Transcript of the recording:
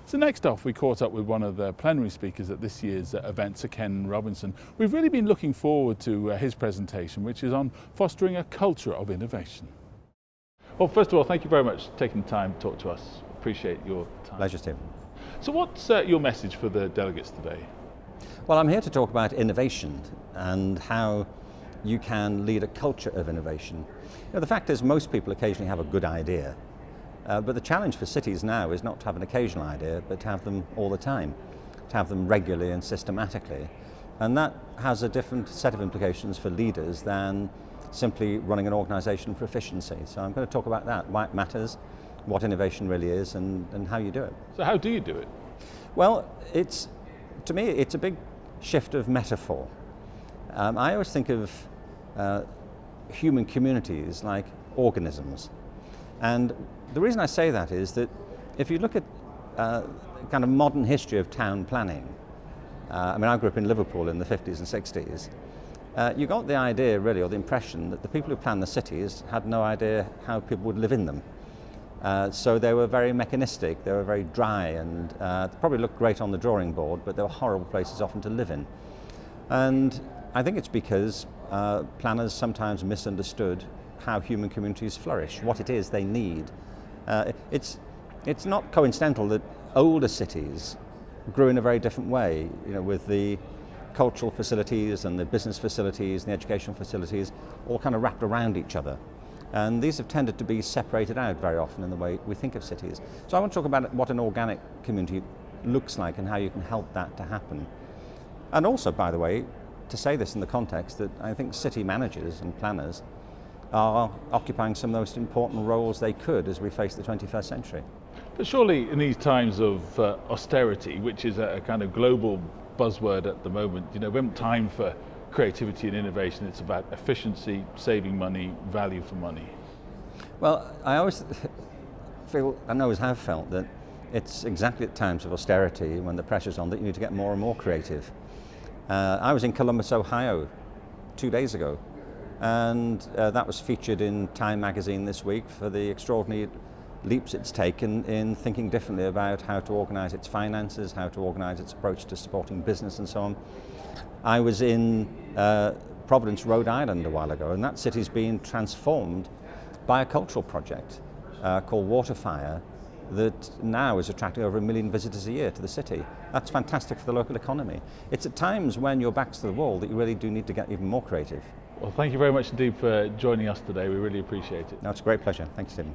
So next off, we caught up with one of the plenary speakers at this year's event, Sir Ken Robinson. We've really been looking forward to his presentation, which is on fostering a culture of innovation. Well, first of all, thank you very much for taking the time to talk to us. Appreciate your time. Pleasure, Stephen. So what's your message for the delegates today? Well, I'm here to talk about innovation and how you can lead a culture of innovation. You know, the fact is most people occasionally have a good idea, but the challenge for cities now is not to have an occasional idea, but to have them all the time, to have them regularly and systematically. And that has a different set of implications for leaders than simply running an organization for efficiency. So I'm going to talk about that, why it matters, what innovation really is, and how you do it. So how do you do it? Well, to me, it's a big shift of metaphor. I always think of human communities like organisms. And the reason I say that is that if you look at kind of modern history of town planning, I grew up in Liverpool in the 50s and 60s, you got the idea really, or the impression that the people who planned the cities had no idea how people would live in them. So they were very mechanistic, they were very dry, and they probably looked great on the drawing board, but they were horrible places often to live in. And I think it's because planners sometimes misunderstood how human communities flourish, what it is they need. It's not coincidental that older cities grew in a very different way, you know, with the cultural facilities and the business facilities and the educational facilities all kind of wrapped around each other. And these have tended to be separated out very often in the way we think of cities. So I want to talk about what an organic community looks like and how you can help that to happen. And also, by the way, to say this in the context that I think city managers and planners are occupying some of the most important roles they could as we face the 21st century. But surely in these times of austerity, which is a kind of global buzzword at the moment, you know, we haven't time for creativity and innovation. It's about efficiency, saving money, value for money. Well, I always feel, and always have felt, that it's exactly at times of austerity when the pressure's on that you need to get more and more creative. I was in Columbus, Ohio 2 days ago, and that was featured in Time magazine this week for the extraordinary leaps it's taken in thinking differently about how to organize its finances, how to organize its approach to supporting business and so on. I was in Providence, Rhode Island a while ago, and that city's been transformed by a cultural project called Waterfire that now is attracting over 1 million visitors a year to the city. That's fantastic for the local economy. It's at times when your back's to the wall that you really do need to get even more creative. Well, thank you very much indeed for joining us today. We really appreciate it. No, it's a great pleasure. Thank you, Stephen.